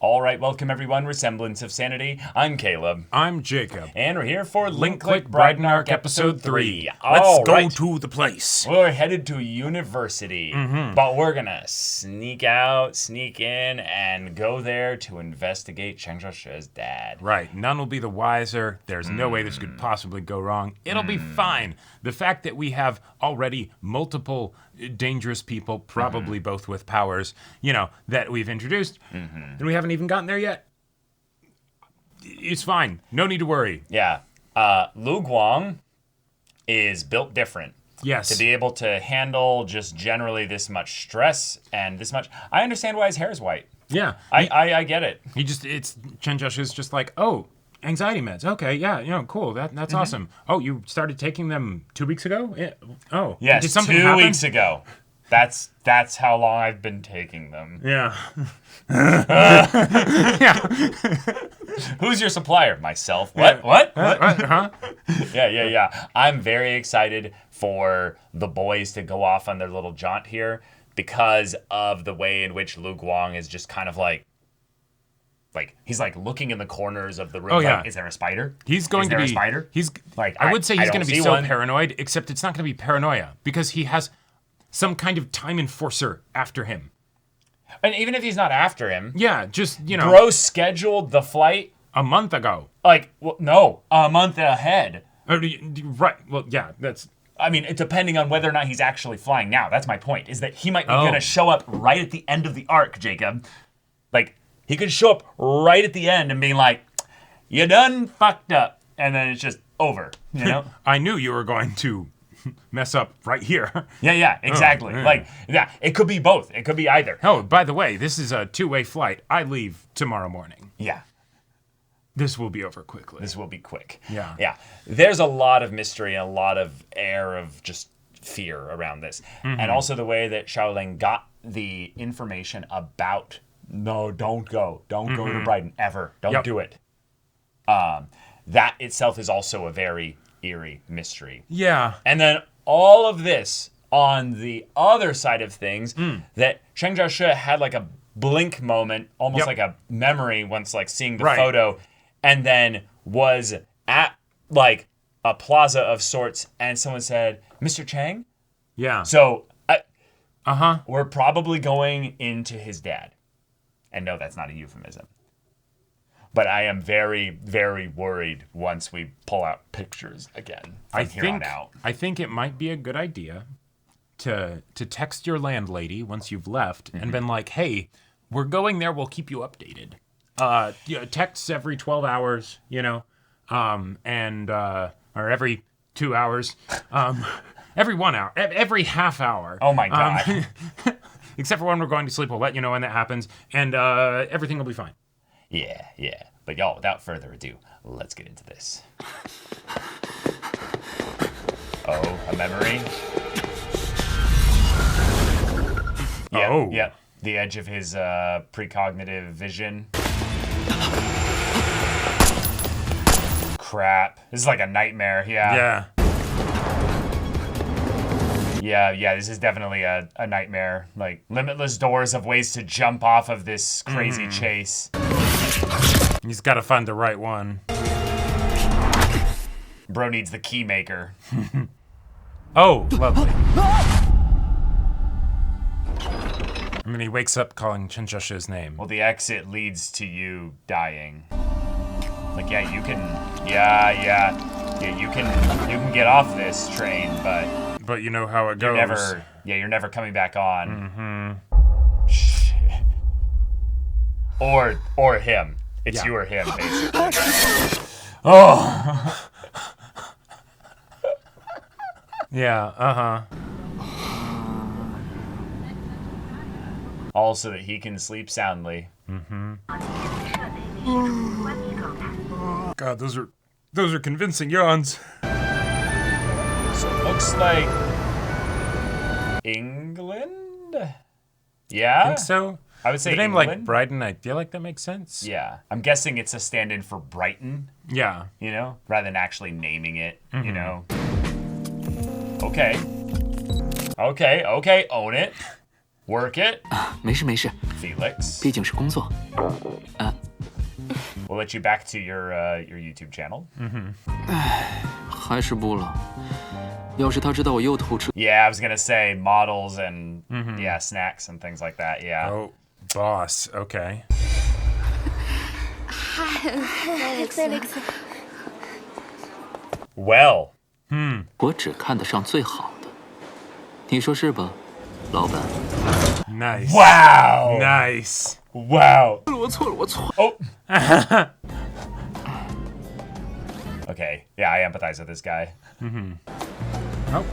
All right, welcome everyone. We're Semblance of Sanity. I'm Caleb. I'm Jacob. And we're here for Link Click Bridon Arc Episode 3. Let's All go right. to the place. We're headed to university, but we're gonna sneak in, and go there to investigate Cheng Zhashe's dad. Right, none will be the wiser. There's no way this could possibly go wrong. It'll be fine. The fact that we have already multiple dangerous people, probably both with powers, that we've introduced, and we haven't even gotten there yet. It's fine. No need to worry. Yeah. Lu Guang is built different. Yes. To be able to handle just generally this much stress and this much. I understand why his hair is white. Yeah. I get it. Chen Zhashu's just like, oh, anxiety meds. Okay, yeah, cool. That's awesome. Oh, you started taking them 2 weeks ago? Yeah. Oh. Yes, did something 2 happen? weeks ago. That's how long I've been taking them. Yeah. Who's your supplier? Myself. What? What? Huh? Yeah. I'm very excited for the boys to go off on their little jaunt here because of the way in which Lu Guang is just kind of like he's like looking in the corners of the room. Oh, yeah. Like, is there a spider? He's going is to there be a spider? He's like I would say he's going to be see so one. paranoid, except it's not going to be paranoia because he has some kind of time enforcer after him. And even if he's not after him, Yeah, just, bro scheduled the flight a month ago. no, a month ahead. Right. Well, yeah, that's I mean, depending on whether or not he's actually flying now. That's my point, is that he might be Oh. going to show up right at the end of the arc, Jacob. Like, he could show up right at the end and be like, you done fucked up. And then it's just over, I knew you were going to mess up right here. Yeah, exactly. Yeah. It could be both. It could be either. Oh, by the way, this is a two-way flight. I leave tomorrow morning. Yeah, This will be over quickly. this will be quick. Yeah. There's a lot of mystery and a lot of air of just fear around this. And also the way that Shaolin got the information about, no, don't go. Don't go to Bridon, ever. Don't do it. That itself is also a very eerie mystery. Yeah. And then all of this on the other side of things, that Cheng Zhashe had like a blink moment, almost like a memory once like seeing the photo, and then was at like a plaza of sorts, and someone said, Mr. Chang? Yeah. So Uh-huh. we're probably going into his dad. And no, that's not a euphemism. But I am very, very worried once we pull out pictures again from here on out. I think it might be a good idea to text your landlady once you've left and been like, hey, we're going there, we'll keep you updated. Texts every 12 hours, or every 2 hours, every 1 hour, every half hour. Oh my God. Except for when we're going to sleep, we'll let you know when that happens, and everything will be fine. Yeah. But y'all, without further ado, let's get into this. Oh, a memory? Yeah. The edge of his precognitive vision. Crap. This is like a nightmare, Yeah. Yeah, this is definitely a nightmare. Like, limitless doors of ways to jump off of this crazy chase. He's got to find the right one. Bro needs the key maker. Oh, lovely. And then he wakes up calling Chen Zhashe's name. Well, the exit leads to you dying. Like, yeah, you can... Yeah, you can get off this train, But you know how it goes. You're never coming back on. Shit. Or him. It's you or him, basically. Oh. Yeah, uh-huh. All so that he can sleep soundly. God, those are convincing yawns. So it looks like England? Yeah? I think so. I would say the name England. like Bridon, I feel like that makes sense. Yeah. I'm guessing it's a stand-in for Brighton, Yeah. rather than actually naming it, Okay, own it. Work it. 没事没事， Felix. 毕竟是工作。 We'll let you back to your YouTube channel. 还是不了。要是他知道我又偷吃， Yeah, I was gonna say models and yeah, snacks and things like that. Yeah. Oh, boss. Okay. Felix. Well, 我只看得上最好的。你说是吧，老板？ Nice. wow. Nice. Wow. 我错了，我错了。 Oh. Okay. Yeah, I empathize with this guy. Oh.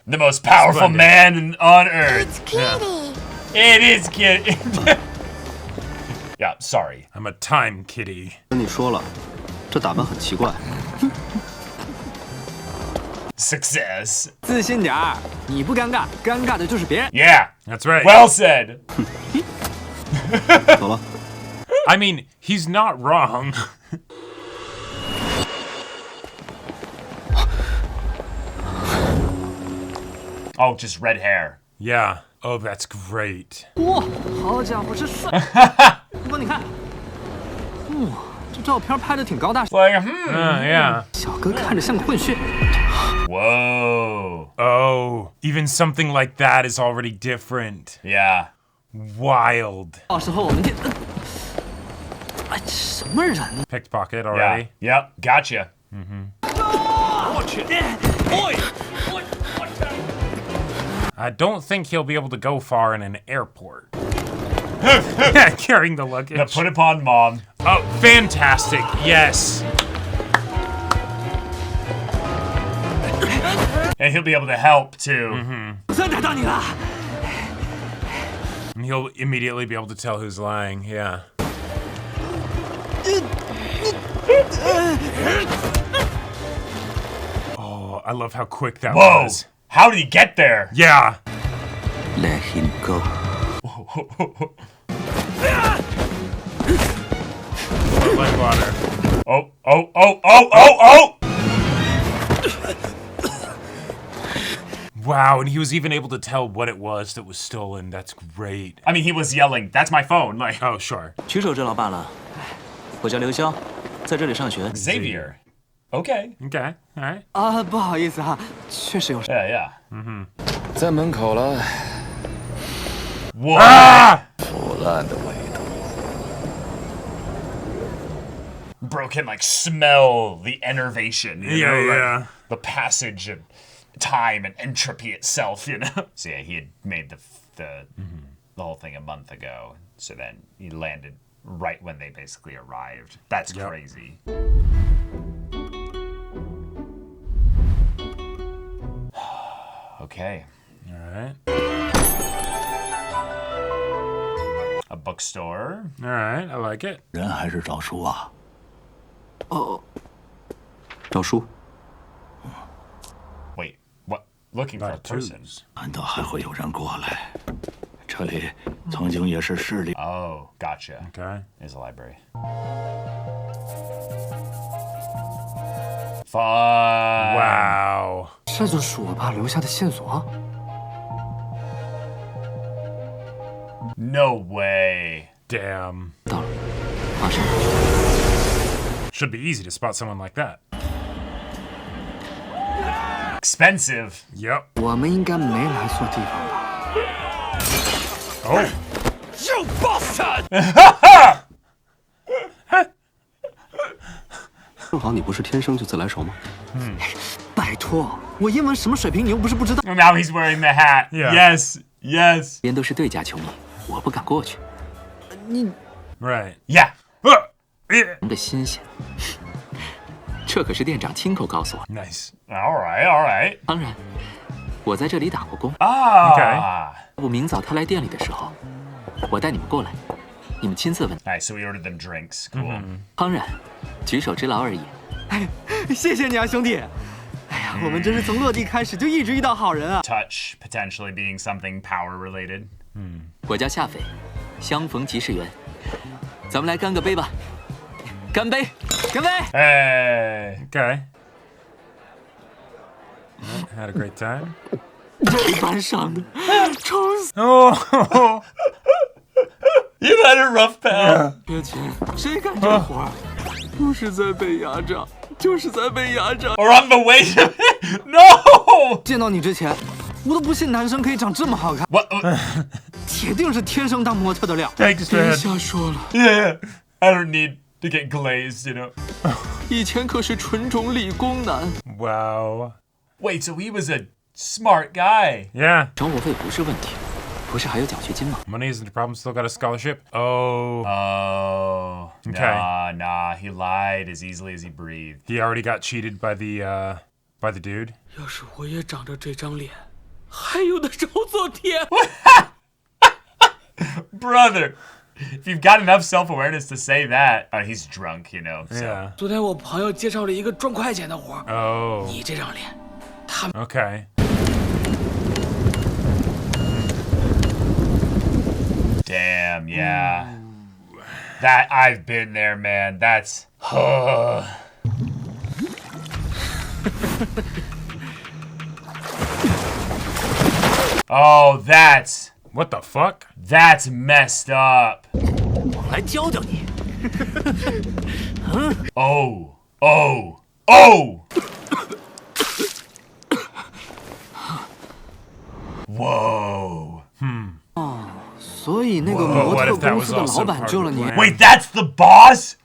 The most powerful Splendid. man on earth. It's Kitty. It is kid. Yeah, sorry. I'm a time kitty. 跟你说了，这打扮很奇怪。 Success. 自信点儿，你不尴尬，尴尬的就是别人。 Yeah. That's right. Well said. 走了。 I mean, he's not wrong. Oh, just red hair. Yeah. Oh, that's great. 哇，好家伙，这帅！不，你看，哇，这照片拍的挺高大上， Like, Yeah. 小哥看着像个混血。 Whoa. Oh, even something like that is already different. Yeah. Wild. 到时候我们就，哎，什么人？ Pickpocket Yeah. already. Yep. Gotcha. I don't think he'll be able to go far in an airport. Carrying the luggage. Now put upon mom. Oh, fantastic. Yes. And he'll be able to help too. 算逮到你了。 And he'll immediately be able to tell who's lying. Yeah. Oh, I love how quick that Whoa. was. How did he get there? Yeah. Let him go. Like water. Oh, oh, oh, oh, oh, oh! Wow, and he was even able to tell what it was that was stolen. That's great. I mean, he was yelling, "That's my phone!" Like Oh, sure. 举手之劳罢了。我叫刘潇，在这里上学。 Xavier. Okay. Okay. All right. 啊，不好意思哈，确实有事。 Yeah, yeah. 在门口了， Whoa. 腐烂的味道。 Bro can like smell the enervation. You Yeah, know, like, yeah. the passage of time and entropy itself. You know. So yeah, he had made the whole thing a month ago. So then he landed right when they basically arrived. That's Yep. crazy. Okay. All right. A bookstore. All right. I like it. 人还是找书啊？找书。 Wait, what? Looking for a Got person. twos. 难道还会有人过来？这里曾经也是势力。 Oh, gotcha. Okay. There's a library. Fun. Wow. 这就是我爸留下的线索。 No way. Damn. 到了，马上。 Should be easy to spot someone like that. Expensive. Yep. 我们应该没来错地方吧？ Oh. 正好你不是天生就自来熟吗？拜托，我英文什么水平你又不是不知道。 Now he's wearing the hat. Yeah. Yes. Yes. 边都是对家球迷，我不敢过去。 Right. Yeah. Yeah. 的新鲜，这可是店长亲口告诉我。 Nice. All right. All right. 当然，我在这里打过工。 Ah. 要不明早他来店里的时候，我带你们过来，你们亲自问。 Nice. So we ordered them drinks. Cool. 当然，举手之劳而已。谢谢你啊，兄弟。哎呀，我们真是从落地开始就一直遇到好人啊。 Touch potentially being something power related. 我叫夏斐，相逢即是缘。咱们来干个杯吧，干杯！干杯！ Hey. Okay. Had a great time. 这班上的，愁死！ Oh. You had a rough pal. 缺钱，谁干这活儿？不是在被压榨，就是在被压榨。 Or on the way to it. No. 见到你之前，我都不信男生可以长这么好看， What? 铁定是天生当模特的料。 Thanks, 别 man. 瞎说了， Yeah. I don't need to get glazed, you know. 以前可是纯种理工男。 Wow. Wait, so he was a smart guy. Yeah. 生活费不是问题，不是还有奖学金吗？ Money isn't a problem. Still got a scholarship. Oh. Oh. Okay. Nah. He lied as easily as he breathed. He already got cheated by the dude. 要是我也长着这张脸，还有的着做天。 Brother, if you've got enough self-awareness to say that, he's drunk, you know. So. Yeah. 昨天我朋友介绍了一个赚快钱的活儿， Oh. 你这张脸， Okay. Damn, yeah. That I've been there, man. That's Oh, What the fuck? that's messed up. 来教教你。 Oh. Whoa. 所以那个模 What 特 if that 公 was 司的 also 老板 part 救 of 了 the 你。 plan? Wait, that's the boss?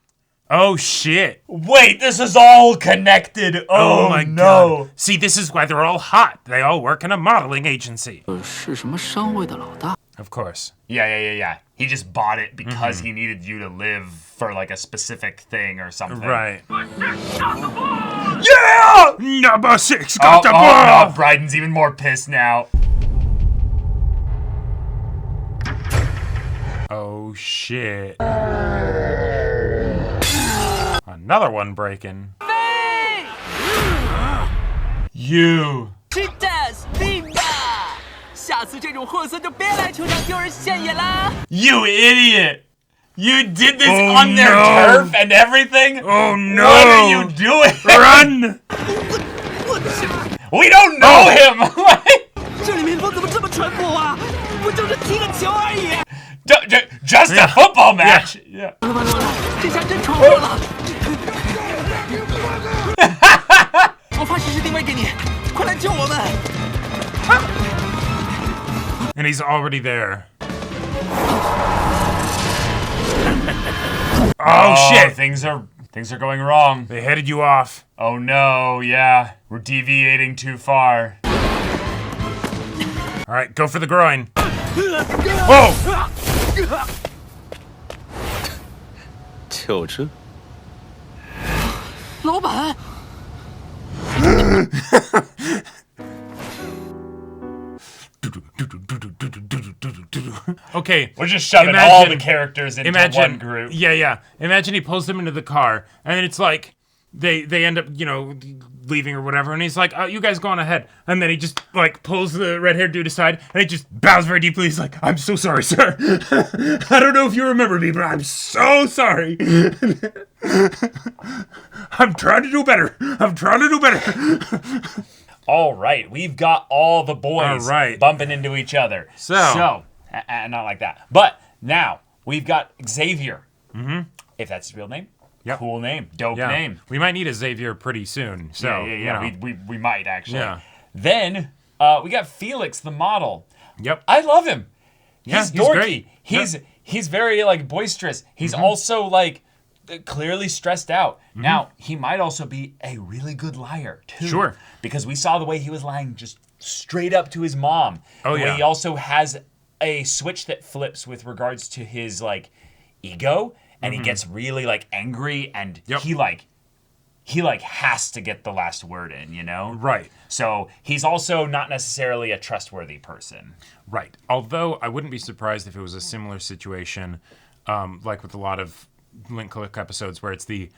Oh shit. Wait, this is all connected. Oh, my no. god. See, this is why they're all hot. They all work in a modeling agency. 是什么商会的老大？ Of course. Yeah. He just bought it because he needed you to live for like a specific thing or something. Right. Yeah! Number 6 Oh, got the ball. no, Bridon's even more pissed now. Oh shit. Another one breaking. You. 是的，是的。下次这种货色就别来球场丢人现眼啦。 You idiot! You did this Oh, on their no. turf and everything? Oh no. What are you doing? Run! We don't know him! 这里民风怎么这么淳朴啊？不就是踢个球而已？ Just a football match! Yeah. 完了，这下真闯祸了！我发实时定位给你，快来救我们！ And he's already there. Oh shit! Things are going wrong. They headed you off. Oh no, yeah. We're deviating too far. All right, go for the groin. Whoa! 就是老板， Okay. We're just shoving Imagine- all the characters into Imagine one group. Yeah. Imagine he pulls them into the car, and then it's like they end up, leaving or whatever, and he's like, "Oh, you guys go on ahead." And then he just like pulls the red-haired dude aside, and he just bows very deeply. He's like, "I'm so sorry, sir. I don't know if you remember me, but I'm so sorry. I'm trying to do better. All right, we've got all the boys All right. bumping into each other. So. Not like that. But now we've got Xavier. Mm-hmm. If that's his real name. Yep. Cool name. Dope Yeah. name. We might need a Xavier pretty soon. So Yeah. We might actually. Yeah. Then we got Felix, the model. Yep. I love him. Yeah, He's he's dorky. great. He's very like boisterous. He's also like clearly stressed out. Now, he might also be a really good liar too. Sure. Because we saw the way he was lying just straight up to his mom. Oh, The way yeah. He also has a switch that flips with regards to his like ego, and he gets really like angry, and Yep. he has to get the last word in, Right. So he's also not necessarily a trustworthy person. Right. Although I wouldn't be surprised if it was a similar situation, like with a lot of Link Click episodes where it's the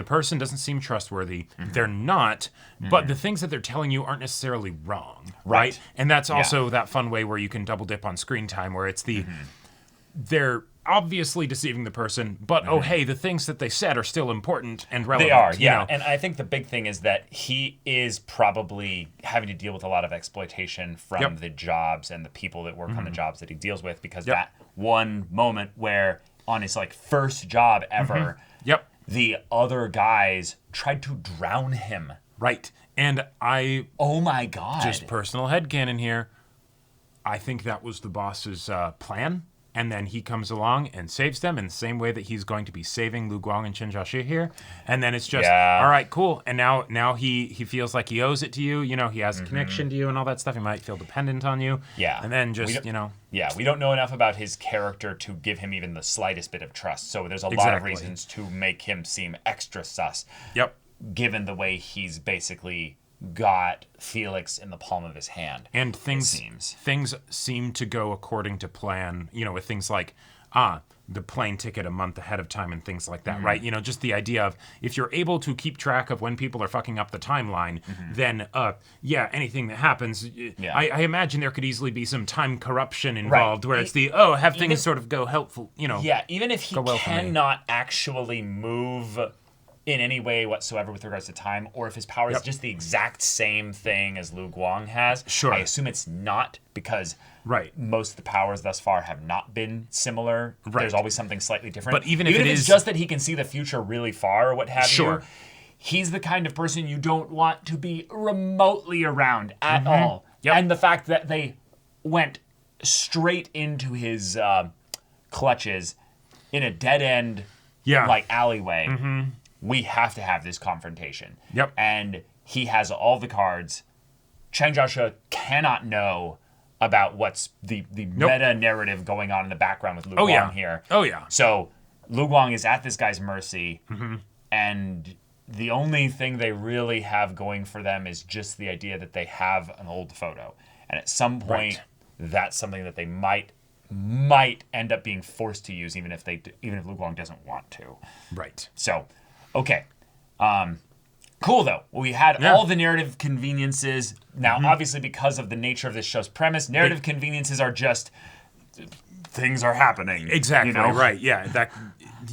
person doesn't seem trustworthy. They're not, but the things that they're telling you aren't necessarily wrong. Right. And that's also that fun way where you can double dip on screen time where it's the they're obviously deceiving the person, but oh hey, the things that they said are still important and relevant. They are, you yeah. know? And I think the big thing is that he is probably having to deal with a lot of exploitation from the jobs and the people that work on the jobs that he deals with, because that one moment where on his like first job ever, the other guys tried to drown him. Right. And oh my God. Just personal headcanon here. I think that was the boss's plan. And then he comes along and saves them in the same way that he's going to be saving Lu Guang and Chen Jiaxi here. And then it's just, all right, cool. And now he feels like he owes it to you. You know, he has a connection to you and all that stuff. He might feel dependent on you. Yeah. And then just, you know. Yeah, we don't know enough about his character to give him even the slightest bit of trust. So there's a lot of reasons to make him seem extra sus. Yep. Given the way he's basically got Felix in the palm of his hand. And things seem to go according to plan, you know, with things like, the plane ticket a month ahead of time and things like that, right? You know, just the idea of if you're able to keep track of when people are fucking up the timeline, then, anything that happens, I imagine there could easily be some time corruption involved where it's have things sort of go helpful, you know. Yeah, even if he cannot actually move in any way whatsoever with regards to time, or if his power is just the exact same thing as Lu Guang has. Sure. I assume it's not, because most of the powers thus far have not been similar. Right. There's always something slightly different. But even if it's just that he can see the future really far or what have you, he's the kind of person you don't want to be remotely around at all. Yep. And the fact that they went straight into his clutches in a dead-end like alleyway. We have to have this confrontation. Yep. And he has all the cards. Chen Jiaxi cannot know about what's the meta narrative going on in the background with Lu Guang here. Oh, yeah. So Lu Guang is at this guy's mercy, and the only thing they really have going for them is just the idea that they have an old photo. And at some point, that's something that they might end up being forced to use, even if Lu Guang doesn't want to. Right. So, okay. Cool, though. We had all the narrative conveniences. Now, obviously, because of the nature of this show's premise, narrative conveniences are just things are happening. Exactly, you know? right. Yeah, there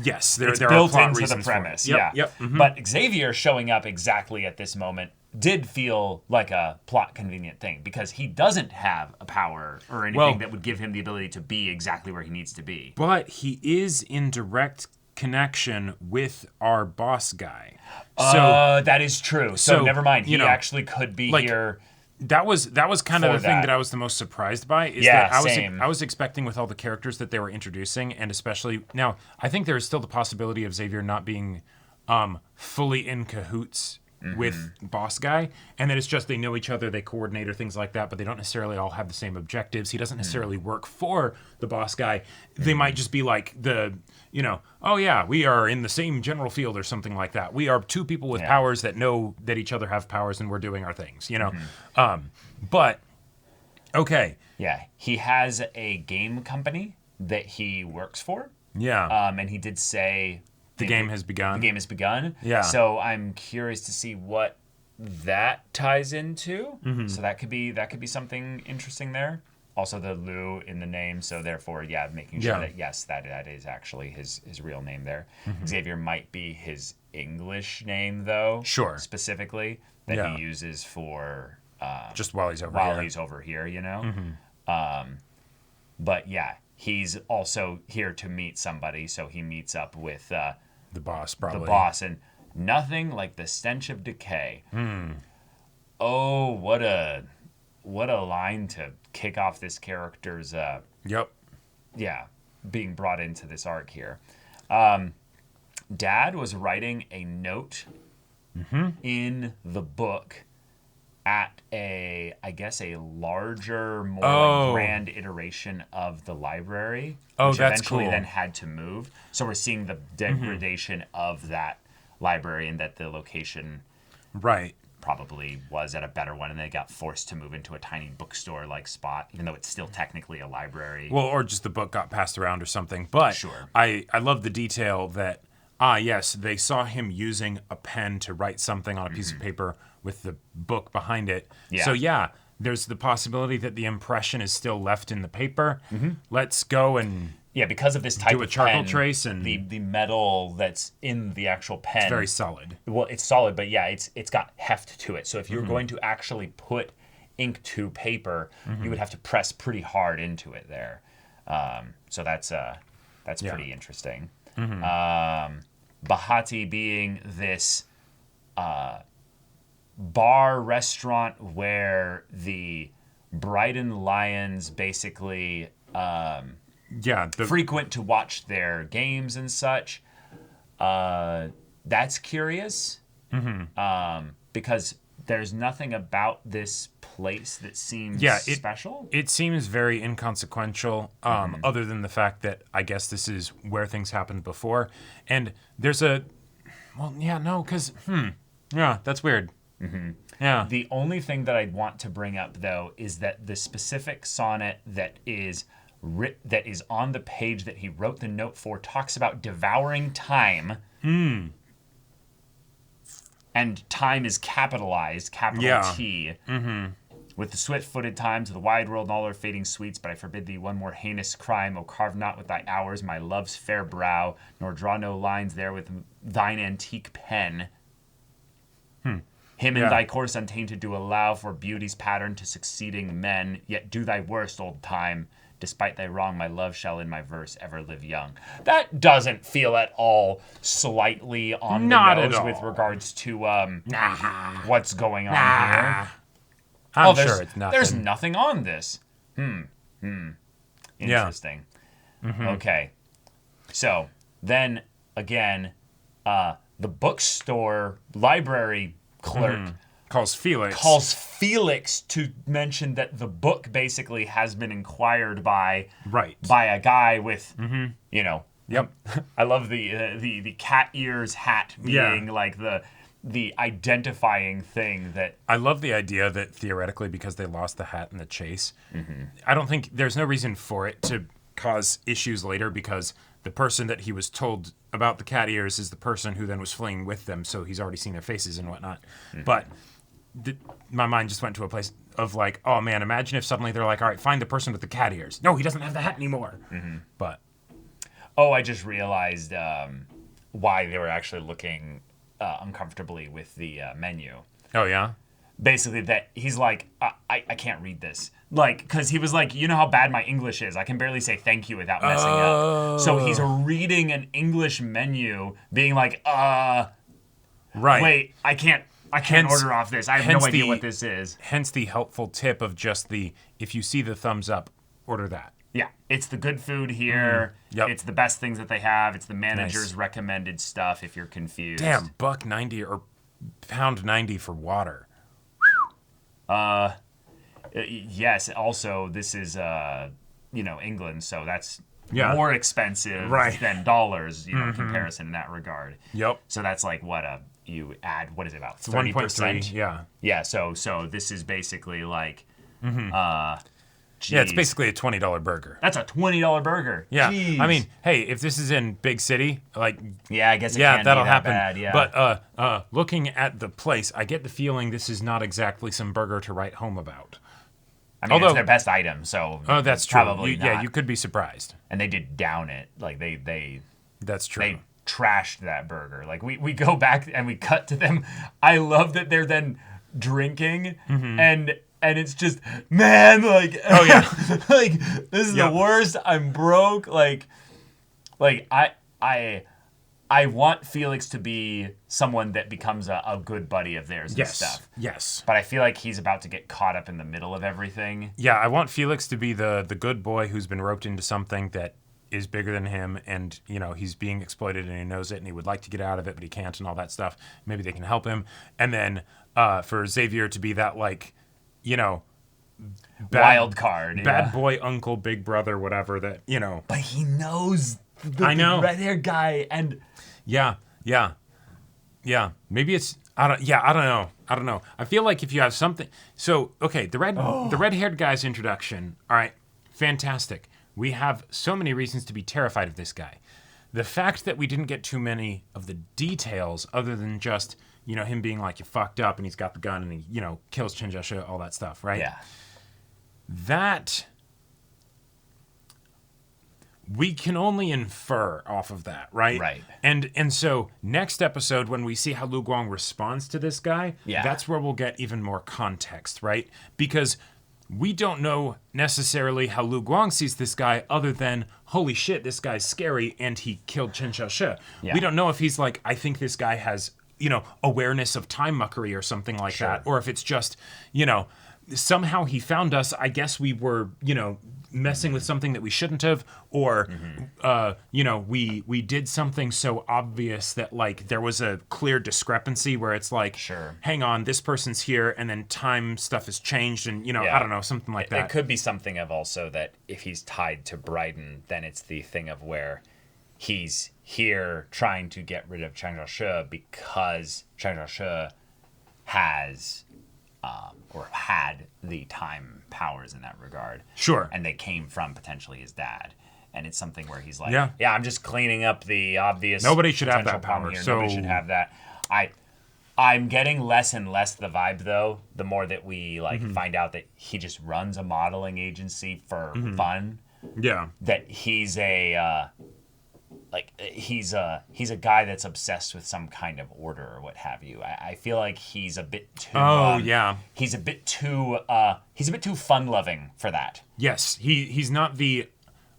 it's are built plot into the reasons premise. for it. Yeah. Yep. But Xavier showing up exactly at this moment did feel like a plot convenient thing, because he doesn't have a power or anything that would give him the ability to be exactly where he needs to be. But he is in direct connection with our boss guy. That is true. So never mind. He actually could be here. That was kind of the thing that I was the most surprised by. Is that I was expecting, with all the characters that they were introducing, and especially now, I think there is still the possibility of Xavier not being fully in cahoots with boss guy, and that it's just they know each other, they coordinate or things like that, but they don't necessarily all have the same objectives. He doesn't necessarily work for the boss guy. They might just be like we are in the same general field or something like that. We are two people with powers that know that each other have powers, and we're doing our things, you know. But okay. Yeah, he has a game company that he works for. Yeah. And he did say the game has begun. The game has begun. Yeah. So I'm curious to see what that ties into. So that could be something interesting there. Also, the Lu in the name, so therefore, making sure that that is actually his real name there. Xavier might be his English name, though. Sure. Specifically, that he uses for just while he's over here. You know. But he's also here to meet somebody, so he meets up with the boss, probably. The boss, and nothing like the stench of decay. Oh, what a line to kick off this character's being brought into this arc here. Dad was writing a note in the book at a larger, more grand iteration of the library, which that's eventually cool. then had to move. So we're seeing the degradation of that library, and that the location probably was at a better one, and they got forced to move into a tiny bookstore-like spot, even though it's still technically a library. Well, or just the book got passed around or something. But sure. I love the detail that, yes, they saw him using a pen to write something on a piece of paper with the book behind it. Yeah. So, there's the possibility that the impression is still left in the paper. Let's go and Yeah, because of this type Do a of charcoal pen, trace and- the metal that's in the actual pen. Very solid. Well, it's solid, but yeah, it's got heft to it. So if you're going to actually put ink to paper, you would have to press pretty hard into it there. So that's pretty interesting. Bahati being this bar restaurant where the Bridon Lions basically frequent to watch their games and such. That's curious because there's nothing about this place that seems special. It seems very inconsequential, other than the fact that I guess this is where things happened before. And there's that's weird. Yeah. The only thing that I'd want to bring up, though, is that the specific sonnet that is on the page that he wrote the note for talks about devouring time. And time is capitalized, capital T. With the swift-footed times of the wide world and all their fading sweets, but I forbid thee one more heinous crime. O carve not with thy hours my love's fair brow, nor draw no lines there with thine antique pen. Him in thy course untainted do allow for beauty's pattern to succeeding men, yet do thy worst, old time. Despite thy wrong, my love shall in my verse ever live young. That doesn't feel at all slightly on the nose with regards to what's going on here. I'm sure it's nothing. There's nothing on this. Interesting. Okay. So then again, the bookstore library clerk calls Felix to mention that the book basically has been inquired by a guy with I love the cat ears hat being like the identifying thing that I love the idea that theoretically, because they lost the hat in the chase, I don't think there's no reason for it to cause issues later, because the person that he was told about the cat ears is the person who then was fleeing with them, so he's already seen their faces and whatnot. But my mind just went to a place of like, oh man, imagine if suddenly they're like, all right, find the person with the cat ears. No, he doesn't have the hat anymore. But I just realized why they were actually looking uncomfortably with the menu. Oh yeah. Basically, that he's like, I can't read this. Like, because he was like, you know how bad my English is. I can barely say thank you without messing up. So he's reading an English menu, being like, wait, I can't order off this. I have no idea what this is. Hence the helpful tip of just if you see the thumbs up, order that. Yeah, it's the good food here. Yep. It's the best things that they have. It's the manager's recommended stuff if you're confused. Damn, $1.90 or £1.90 for water. Yes. Also, this is England, so that's more expensive than dollars. In comparison in that regard. Yep. So that's like you add what is it about 30%? Yeah. So this is basically like. It's basically a $20 burger. That's a $20 burger. Yeah. Jeez. I mean, hey, if this is in big city, like I guess that'll be that happen. Bad, yeah. But looking at the place, I get the feeling this is not exactly some burger to write home about. I mean, it's their best item, so that's true. Probably not. Yeah, you could be surprised. And they did down it, like they. That's true. They trashed that burger. Like we go back and we cut to them. I love that they're then drinking and it's just, man, like, oh yeah, like this is the worst. I'm broke. Like I want Felix to be someone that becomes a good buddy of theirs and stuff. Yes. But I feel like he's about to get caught up in the middle of everything. Yeah, I want Felix to be the good boy who's been roped into something that is bigger than him, and he's being exploited and he knows it and he would like to get out of it but he can't and all that stuff. Maybe they can help him. And then for Xavier to be that wild card, bad boy uncle, big brother, whatever that. But he knows the red-haired guy, and yeah. Maybe it's I don't know. I feel like if you have something. So okay, the red-haired guy's introduction. All right, fantastic. We have so many reasons to be terrified of this guy. The fact that we didn't get too many of the details, other than just him being like, you fucked up, and he's got the gun, and he kills Chenjesha, all that stuff, right? Yeah. That we can only infer off of that, right? Right. And so next episode, when we see how Lu Guang responds to this guy, that's where we'll get even more context, right? Because we don't know necessarily how Lu Guang sees this guy other than, holy shit, this guy's scary and he killed Chen Xiaoshi. We don't know if he's like, I think this guy has, awareness of time muckery or something like that. Or if it's just, somehow he found us. I guess we were, messing with something that we shouldn't have, or we did something so obvious that like there was a clear discrepancy where it's like, hang on, this person's here and then time stuff has changed, and I don't know, something like that. It could be something of also that if he's tied to Bridon, then it's the thing of where he's here trying to get rid of Chen Xiaoshi because Chen Xiaoshi has or had the time powers in that regard. Sure. And they came from potentially his dad. And it's something where he's like, yeah, I'm just cleaning up the obvious. Nobody should have that power power. Here. So Nobody should have that. I'm getting less and less the vibe, though, the more that we find out that he just runs a modeling agency for fun. Yeah. That he's a he's a guy that's obsessed with some kind of order or what have you. I feel like he's a bit too. He's a bit too fun loving for that. Yes, he's not the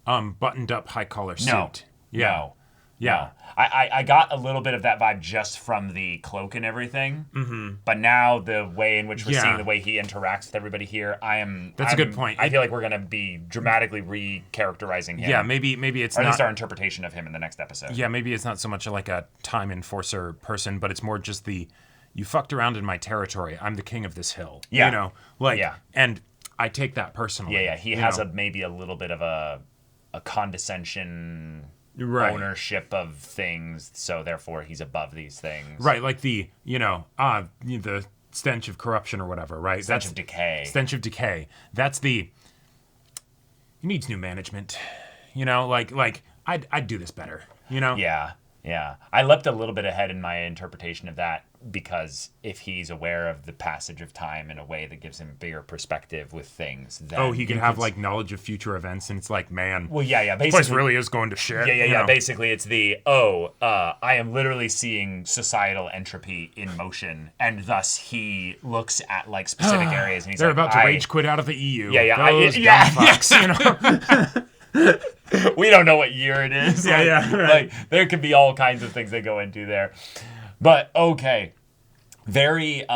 buttoned up high collar suit. No. Yeah. I got a little bit of that vibe just from the cloak and everything. But now the way in which we're seeing the way he interacts with everybody here, That's a good point. I feel like we're going to be dramatically re-characterizing him. Yeah, maybe it's or at not, least our interpretation of him in the next episode. Yeah, maybe it's not so much like a time enforcer person, but it's more just you fucked around in my territory. I'm the king of this hill. Yeah. And I take that personally. Yeah. He has maybe a little bit of a condescension ownership of things, so therefore he's above these things. Right, like the stench of corruption or whatever, right? Stench of decay. Stench of decay. That's he needs new management. I'd do this better, Yeah. I leapt a little bit ahead in my interpretation of that because if he's aware of the passage of time in a way that gives him a bigger perspective with things, then he can have knowledge of future events, and it's like, man, basically this place really is going to shit. Yeah. Basically, it's I am literally seeing societal entropy in motion, and thus he looks at specific areas, and he's they're like, about to rage quit out of the EU. Those fucks, we don't know what year it is. Right. There could be all kinds of things that go into there. But okay. Very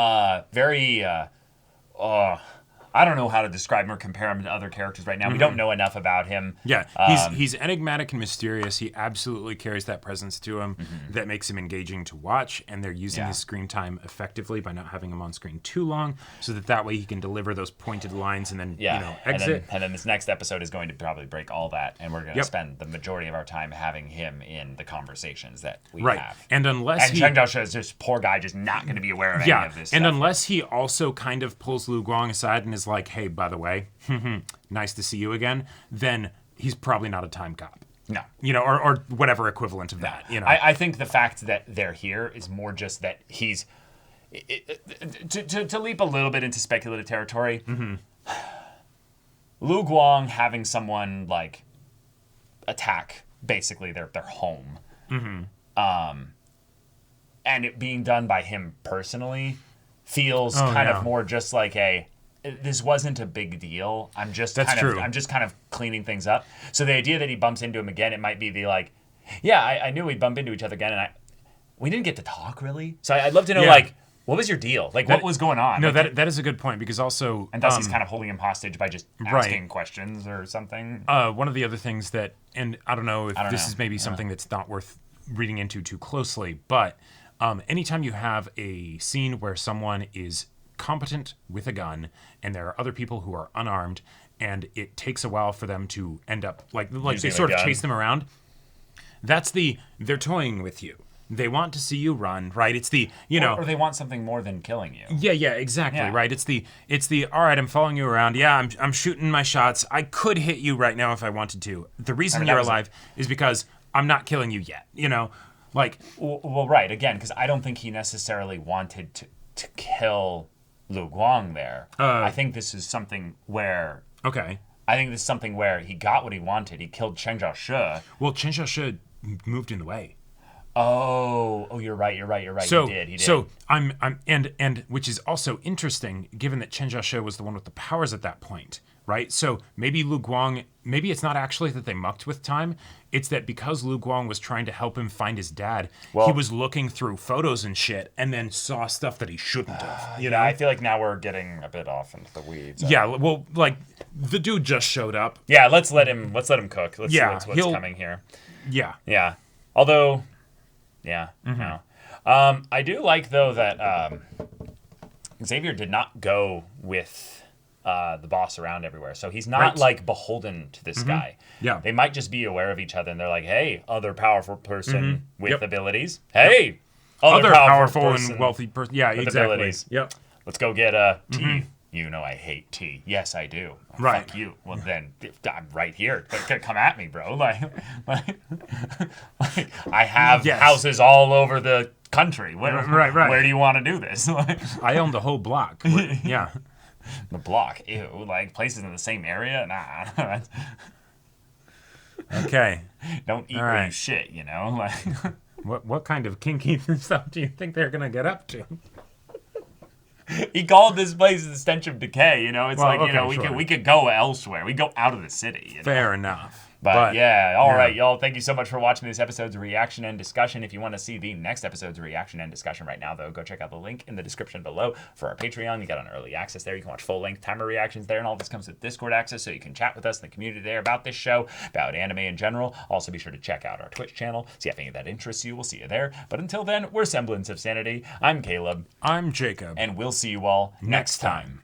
I don't know how to describe him or compare him to other characters right now. We don't know enough about him. Yeah, he's enigmatic and mysterious. He absolutely carries that presence to him that makes him engaging to watch, and they're using his screen time effectively by not having him on screen too long, so that way he can deliver those pointed lines and then exit. And then this next episode is going to probably break all that, and we're going to spend the majority of our time having him in the conversations that we have. And unless Chen Xiaoshi is just poor guy, just not going to be aware of any of this and stuff. Unless he also kind of pulls Lu Guang aside and is like, hey, by the way, nice to see you again, then he's probably not a time cop. No. Or whatever equivalent of that. I think the fact that they're here is more just that he's... To leap a little bit into speculative territory, Lu Guang having someone, attack, basically, their home, and it being done by him personally feels kind of more just like this wasn't a big deal. I'm just kind of cleaning things up. So the idea that he bumps into him again, it might be I knew we'd bump into each other again, and we didn't get to talk really. So I'd love to know what was your deal? What was going on? No, that is a good point, because also, and thus he's kind of holding him hostage by just asking questions or something. One of the other things that, and I don't know if this is maybe something that's not worth reading into too closely, but anytime you have a scene where someone is competent with a gun and there are other people who are unarmed and it takes a while for them to end up they sort of chase them around, they're toying with you. They want to see you run, right? It's or they want something more than killing you. Yeah, exactly, right? It's the all right, I'm following you around. Yeah, I'm shooting my shots. I could hit you right now if I wanted to. The reason you're alive is because I'm not killing you yet, Well, right, again, because I don't think he necessarily wanted to kill Lu Guang there. I think this is something where I think this is something where he got what he wanted. He killed Chen Zhaoshi. Well, Chen Zhaoshi moved in the way. Oh, you're right. So, he did. So and which is also interesting, given that Chen Zhaoshi was the one with the powers at that point, right? So maybe Lu Guang, maybe it's not actually that they mucked with time. It's that because Lu Guang was trying to help him find his dad, he was looking through photos and shit, and then saw stuff that he shouldn't have. You know, I feel like now we're getting a bit off into the weeds. Yeah, well, like the dude just showed up. Yeah, let's let him cook. Let's see what's coming here. Yeah. Although, no. I do like though that Xavier did not go with the boss around everywhere, so he's not like beholden to this guy. Yeah, they might just be aware of each other, and they're like, "Hey, other powerful person with abilities. Hey, other powerful and wealthy person. Yeah, with exactly. abilities. Yep. Let's go get tea. You know I hate tea. Yes, I do. Oh, right. Fuck you. Well, then I'm right here. Come at me, bro. Like I have houses all over the country. Right. Where do you want to do this? I own the whole block. Yeah. The block. Ew. Like places in the same area? Nah. Okay. Don't eat where you shit, you know? Like what kind of kinky stuff do you think they're gonna get up to? He called this place the stench of decay, you know? It's we could go elsewhere. We go out of the city. You know? Fair enough. But all right, y'all. Thank you so much for watching this episode's reaction and discussion. If you want to see the next episode's reaction and discussion right now, though, go check out the link in the description below for our Patreon. You got an early access there. You can watch full-length timer reactions there, and all this comes with Discord access, so you can chat with us in the community there about this show, about anime in general. Also, be sure to check out our Twitch channel. See if any of that interests you. We'll see you there. But until then, we're Semblance of Sanity. I'm Caleb. I'm Jacob. And we'll see you all next time.